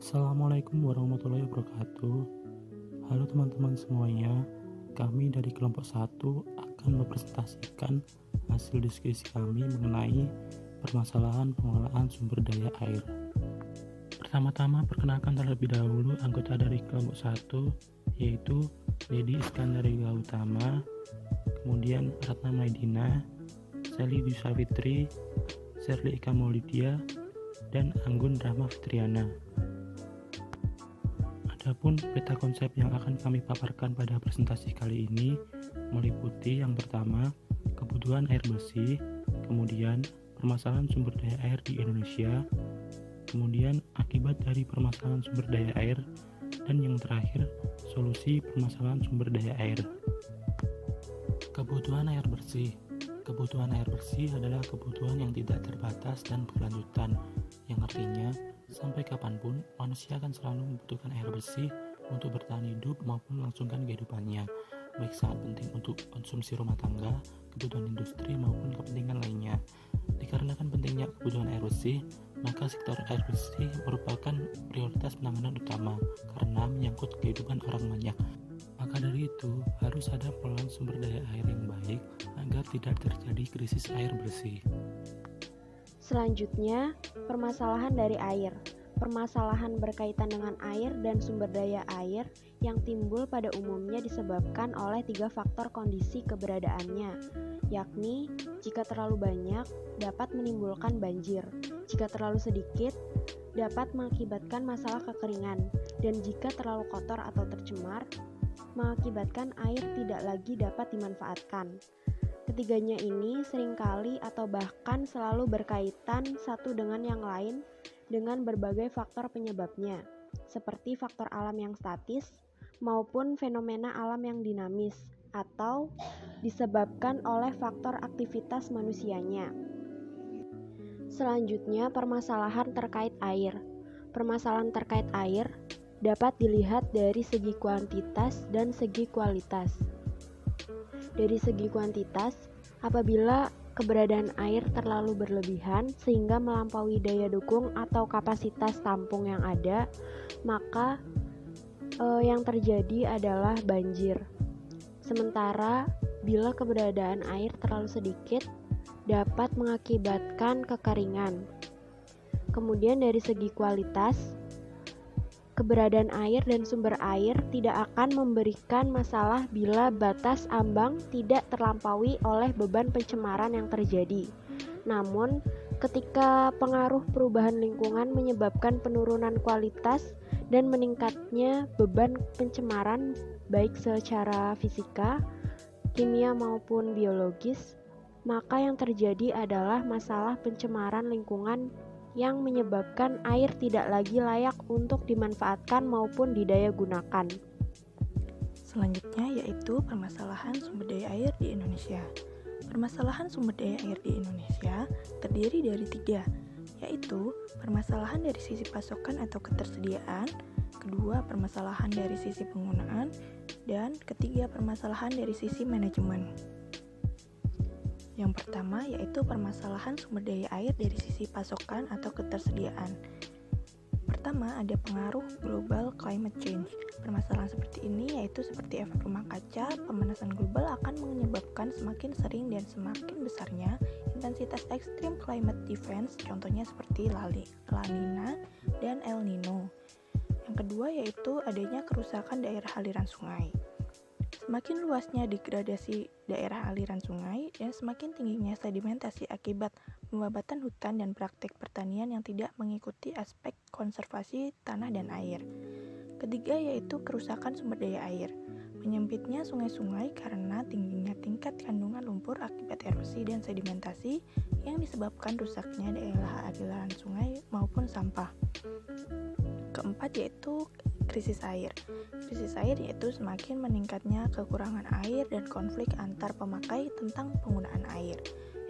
Assalamualaikum warahmatullahi wabarakatuh. Halo teman-teman semuanya, kami dari kelompok 1 akan mempresentasikan hasil diskusi kami mengenai permasalahan pengelolaan sumber daya air. Pertama-tama perkenalkan terlebih dahulu anggota dari kelompok 1, yaitu Dedi Iskandari Gautama, kemudian Ratna Maidina, Sally Dwi Savitri, Sherly Ika Maulidia, dan Anggun Rahma Fitriana. Adapun peta konsep yang akan kami paparkan pada presentasi kali ini meliputi yang pertama, kebutuhan air bersih, kemudian permasalahan sumber daya air di Indonesia, kemudian akibat dari permasalahan sumber daya air, dan yang terakhir, solusi permasalahan sumber daya air. Kebutuhan air bersih. Kebutuhan air bersih adalah kebutuhan yang tidak terbatas dan berkelanjutan, yang artinya sampai kapanpun manusia akan selalu membutuhkan air bersih untuk bertahan hidup maupun melangsungkan kehidupannya, baik sangat penting untuk konsumsi rumah tangga, kebutuhan industri maupun kepentingan lainnya. Dikarenakan pentingnya kebutuhan air bersih, maka sektor air bersih merupakan prioritas penanganan utama karena menyangkut kehidupan orang banyak. Maka dari itu, harus ada pengelolaan sumber daya air yang baik agar tidak terjadi krisis air bersih. Selanjutnya, permasalahan dari air. Permasalahan berkaitan dengan air dan sumber daya air yang timbul pada umumnya disebabkan oleh 3 faktor kondisi keberadaannya, yakni jika terlalu banyak dapat menimbulkan banjir, jika terlalu sedikit dapat mengakibatkan masalah kekeringan, dan jika terlalu kotor atau tercemar mengakibatkan air tidak lagi dapat dimanfaatkan. Ketiganya ini seringkali atau bahkan selalu berkaitan satu dengan yang lain dengan berbagai faktor penyebabnya, seperti faktor alam yang statis maupun fenomena alam yang dinamis atau disebabkan oleh faktor aktivitas manusianya. Selanjutnya, permasalahan terkait air. Permasalahan terkait air dapat dilihat dari segi kuantitas dan segi kualitas. Dari segi kuantitas, apabila keberadaan air terlalu berlebihan sehingga melampaui daya dukung atau kapasitas tampung yang ada, maka yang terjadi adalah banjir. Sementara bila keberadaan air terlalu sedikit, dapat mengakibatkan kekeringan. Kemudian dari segi kualitas, keberadaan air dan sumber air tidak akan memberikan masalah bila batas ambang tidak terlampaui oleh beban pencemaran yang terjadi. Namun, ketika pengaruh perubahan lingkungan menyebabkan penurunan kualitas dan meningkatnya beban pencemaran baik secara fisika, kimia maupun biologis, maka yang terjadi adalah masalah pencemaran lingkungan yang menyebabkan air tidak lagi layak untuk dimanfaatkan maupun didaya gunakan. Selanjutnya yaitu permasalahan sumber daya air di Indonesia. Permasalahan sumber daya air di Indonesia terdiri dari 3, yaitu permasalahan dari sisi pasokan atau ketersediaan, kedua permasalahan dari sisi penggunaan, dan ketiga permasalahan dari sisi manajemen. Yang pertama yaitu permasalahan sumber daya air dari sisi pasokan atau ketersediaan. Pertama, ada pengaruh global climate change. Permasalahan seperti ini yaitu seperti efek rumah kaca, pemanasan global akan menyebabkan semakin sering dan semakin besarnya intensitas ekstrim climate events, contohnya seperti La Nina dan El Nino. Yang kedua yaitu adanya kerusakan daerah aliran sungai. Semakin luasnya degradasi daerah aliran sungai dan semakin tingginya sedimentasi akibat pembabatan hutan dan praktik pertanian yang tidak mengikuti aspek konservasi tanah dan air. Ketiga yaitu kerusakan sumber daya air. Menyempitnya sungai-sungai karena tingginya tingkat kandungan lumpur akibat erosi dan sedimentasi yang disebabkan rusaknya daerah aliran sungai maupun sampah. Keempat yaitu krisis air. Krisis air yaitu semakin meningkatnya kekurangan air dan konflik antar pemakai tentang penggunaan air.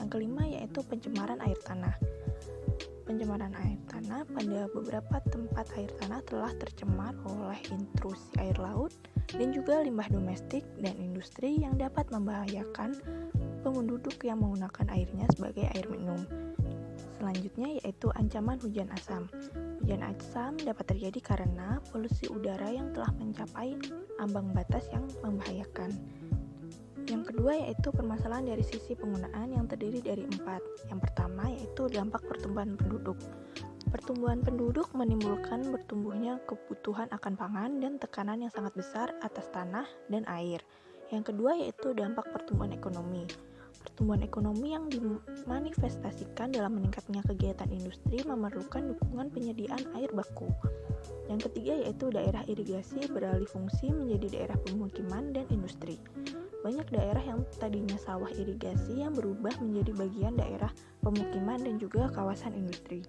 Yang kelima yaitu pencemaran air tanah. Pencemaran air tanah pada beberapa tempat air tanah telah tercemar oleh intrusi air laut dan juga limbah domestik dan industri yang dapat membahayakan penduduk yang menggunakan airnya sebagai air minum. Selanjutnya yaitu ancaman hujan asam. Hujan asam dapat terjadi karena polusi udara yang telah mencapai ambang batas yang membahayakan. Yang kedua yaitu permasalahan dari sisi penggunaan yang terdiri dari 4. Yang pertama yaitu dampak pertumbuhan penduduk. Pertumbuhan penduduk menimbulkan bertumbuhnya kebutuhan akan pangan dan tekanan yang sangat besar atas tanah dan air. Yang kedua yaitu dampak pertumbuhan ekonomi. Pertumbuhan ekonomi yang dimanifestasikan dalam meningkatnya kegiatan industri memerlukan dukungan penyediaan air baku. Yang ketiga yaitu daerah irigasi beralih fungsi menjadi daerah pemukiman dan industri. Banyak daerah yang tadinya sawah irigasi yang berubah menjadi bagian daerah pemukiman dan juga kawasan industri.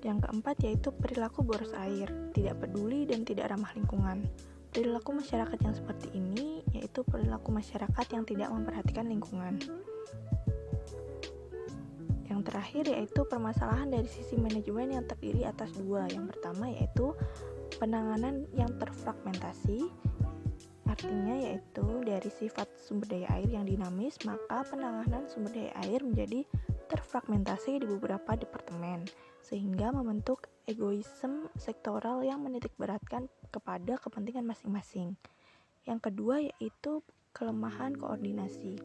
Yang keempat yaitu perilaku boros air, tidak peduli dan tidak ramah lingkungan. Perilaku masyarakat yang seperti ini yaitu perilaku masyarakat yang tidak memperhatikan lingkungan. Yang terakhir yaitu permasalahan dari sisi manajemen yang terdiri atas 2. Yang pertama yaitu penanganan yang terfragmentasi. Artinya yaitu dari sifat sumber daya air yang dinamis, maka penanganan sumber daya air menjadi terfragmentasi di beberapa departemen, sehingga membentuk egoisme sektoral yang menitikberatkan kepada kepentingan masing-masing. Yang kedua yaitu kelemahan koordinasi.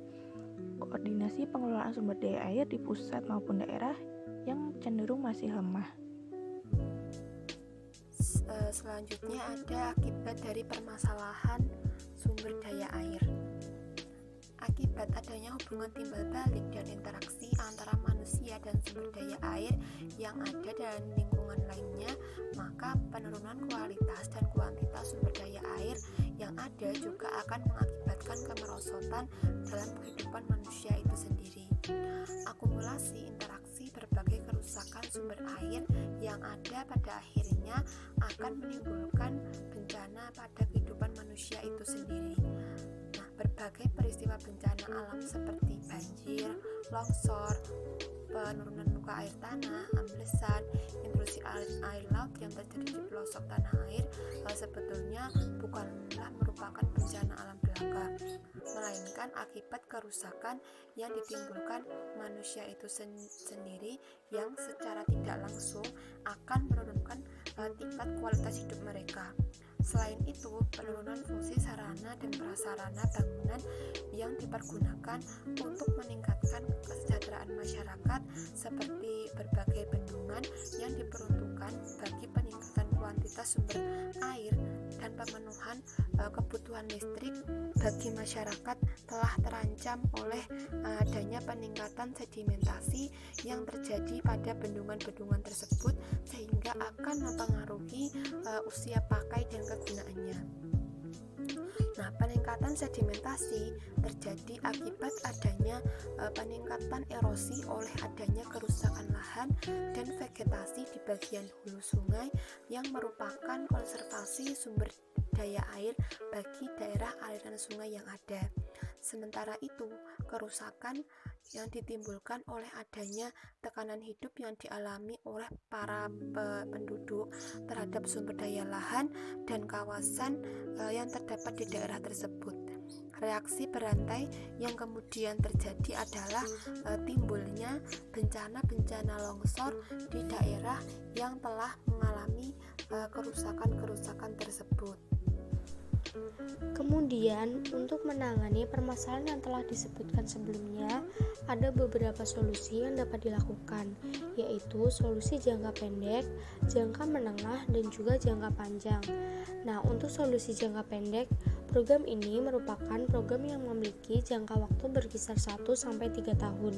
Koordinasi pengelolaan sumber daya air di pusat maupun daerah yang cenderung masih lemah. Selanjutnya ada akibat dari permasalahan sumber daya air. Akibat adanya hubungan timbal balik dan interaksi antara manusia dan sumber daya air yang ada dalam lingkungan lainnya, maka penurunan kualitas dan kuantitas sumber daya air yang ada juga akan mengakibatkan kemerosotan dalam kehidupan manusia itu sendiri. Akumulasi interaksi berbagai kerusakan sumber air yang ada pada akhirnya akan menimbulkan bencana pada kehidupan manusia itu sendiri. Nah, berbagai peristiwa bencana alam seperti banjir, longsor, penurunan muka air tanah, amblesan, intrusi air laut yang terjadi di pelosok tanah air sebetulnya bukanlah merupakan bencana alam belaka, melainkan akibat kerusakan yang ditimbulkan manusia itu sendiri yang secara tidak langsung akan menurunkan tingkat kualitas hidup mereka. Selain itu, penurunan fungsi sarana dan prasarana bangunan yang dipergunakan untuk meningkatkan kesejahteraan masyarakat seperti berbagai bendungan yang diperuntukkan bagi peningkatan kuantitas sumber air dan pemenuhan kebutuhan listrik bagi masyarakat telah terancam oleh adanya peningkatan sedimentasi yang terjadi pada bendungan-bendungan tersebut sehingga akan mempengaruhi usia pakai dan kegunaannya. Nah, peningkatan sedimentasi terjadi akibat adanya peningkatan erosi oleh adanya kerusakan lahan dan vegetasi di bagian hulu sungai yang merupakan konservasi sumber daya air bagi daerah aliran sungai yang ada. Sementara itu, kerusakan yang ditimbulkan oleh adanya tekanan hidup yang dialami oleh para penduduk terhadap sumber daya lahan dan kawasan yang terdapat di daerah tersebut. Reaksi berantai yang kemudian terjadi adalah timbulnya bencana-bencana longsor di daerah yang telah mengalami kerusakan-kerusakan tersebut. Kemudian, untuk menangani permasalahan yang telah disebutkan sebelumnya, ada beberapa solusi yang dapat dilakukan, yaitu solusi jangka pendek, jangka menengah, dan juga jangka panjang. Nah, untuk solusi jangka pendek, program ini merupakan program yang memiliki jangka waktu berkisar 1-3 tahun,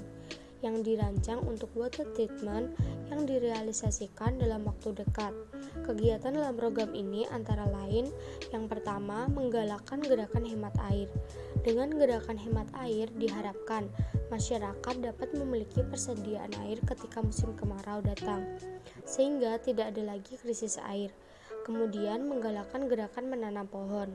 yang dirancang untuk water treatment yang direalisasikan dalam waktu dekat. Kegiatan dalam program ini antara lain, yang pertama, menggalakkan gerakan hemat air. Dengan gerakan hemat air diharapkan masyarakat dapat memiliki persediaan air ketika musim kemarau datang, sehingga tidak ada lagi krisis air. Kemudian, menggalakkan gerakan menanam pohon.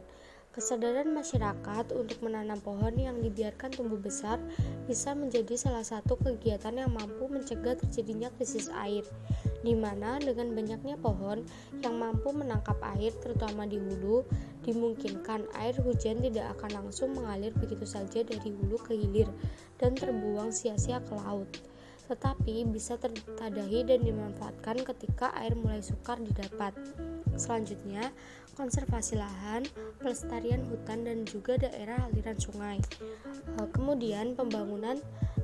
Kesadaran masyarakat untuk menanam pohon yang dibiarkan tumbuh besar bisa menjadi salah satu kegiatan yang mampu mencegah terjadinya krisis air, di mana dengan banyaknya pohon yang mampu menangkap air terutama di hulu, dimungkinkan air hujan tidak akan langsung mengalir begitu saja dari hulu ke hilir dan terbuang sia-sia ke laut. tetapi bisa tertadahi dan dimanfaatkan ketika air mulai sukar didapat. Selanjutnya, konservasi lahan, pelestarian hutan dan juga daerah aliran sungai. Kemudian pembangunan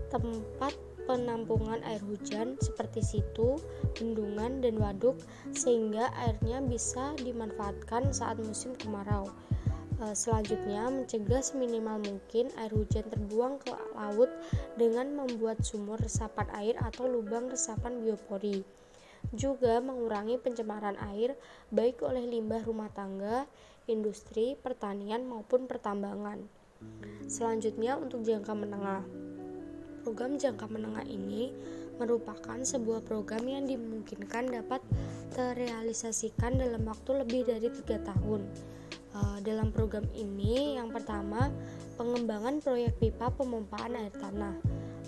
tempat penampungan air hujan seperti situ, bendungan, dan waduk sehingga airnya bisa dimanfaatkan saat musim kemarau. Selanjutnya, mencegah seminimal mungkin air hujan terbuang ke laut dengan membuat sumur resapan air atau lubang resapan biopori. Juga mengurangi pencemaran air baik oleh limbah rumah tangga, industri, pertanian maupun pertambangan. Selanjutnya untuk jangka menengah. Program jangka menengah ini merupakan sebuah program yang dimungkinkan dapat terrealisasikan dalam waktu lebih dari 3 tahun. Dalam program ini, yang pertama, pengembangan proyek pipa pemompaan air tanah.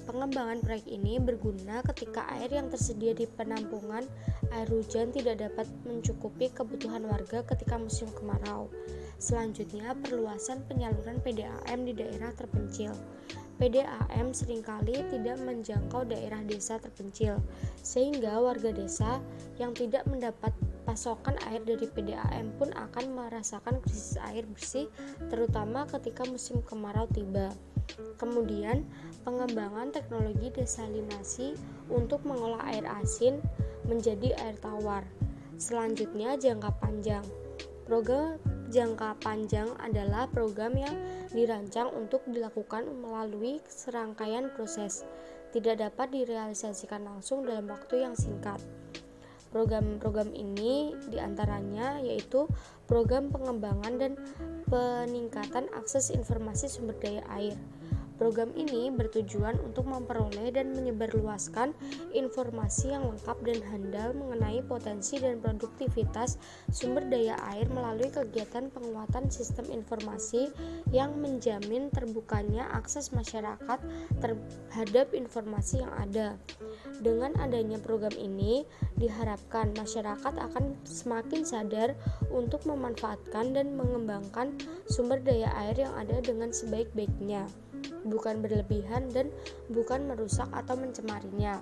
Pengembangan proyek ini berguna ketika air yang tersedia di penampungan air hujan tidak dapat mencukupi kebutuhan warga ketika musim kemarau. Selanjutnya, perluasan penyaluran PDAM di daerah terpencil. PDAM seringkali tidak menjangkau daerah desa terpencil, sehingga warga desa yang tidak mendapat pasokan air dari PDAM pun akan merasakan krisis air bersih, terutama ketika musim kemarau tiba. Kemudian, pengembangan teknologi desalinasi untuk mengolah air asin menjadi air tawar. Selanjutnya, jangka panjang. Program jangka panjang adalah program yang dirancang untuk dilakukan melalui serangkaian proses, tidak dapat direalisasikan langsung dalam waktu yang singkat. Program-program ini diantaranya yaitu program pengembangan dan peningkatan akses informasi sumber daya air. Program ini bertujuan untuk memperoleh dan menyebarluaskan informasi yang lengkap dan handal mengenai potensi dan produktivitas sumber daya air melalui kegiatan penguatan sistem informasi yang menjamin terbukanya akses masyarakat terhadap informasi yang ada. Dengan adanya program ini, diharapkan masyarakat akan semakin sadar untuk memanfaatkan dan mengembangkan sumber daya air yang ada dengan sebaik-baiknya, bukan berlebihan dan bukan merusak atau mencemarinya.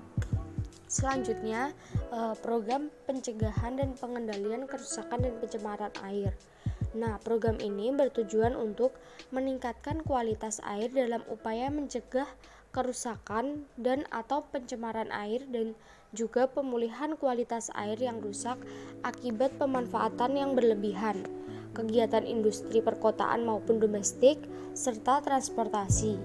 Selanjutnya, program pencegahan dan pengendalian kerusakan dan pencemaran air. Nah, program ini bertujuan untuk meningkatkan kualitas air dalam upaya mencegah kerusakan dan atau pencemaran air dan juga pemulihan kualitas air yang rusak akibat pemanfaatan yang berlebihan, kegiatan industri perkotaan maupun domestik, serta transportasi.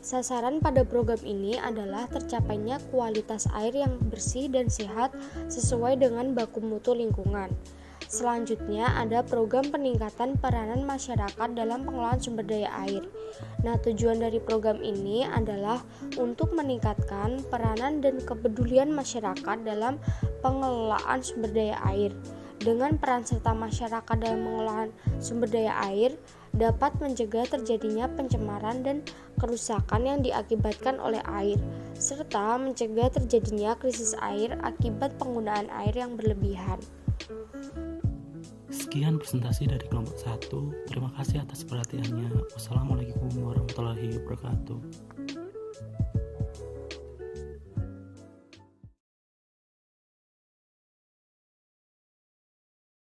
Sasaran pada program ini adalah tercapainya kualitas air yang bersih dan sehat sesuai dengan baku mutu lingkungan. Selanjutnya ada program peningkatan peranan masyarakat dalam pengelolaan sumber daya air. Nah, tujuan dari program ini adalah untuk meningkatkan peranan dan kepedulian masyarakat dalam pengelolaan sumber daya air. Dengan peran serta masyarakat dalam pengelolaan sumber daya air dapat mencegah terjadinya pencemaran dan kerusakan yang diakibatkan oleh air, serta mencegah terjadinya krisis air akibat penggunaan air yang berlebihan. Sekian presentasi dari kelompok 1. Terima kasih atas perhatiannya. Wassalamualaikum warahmatullahi wabarakatuh.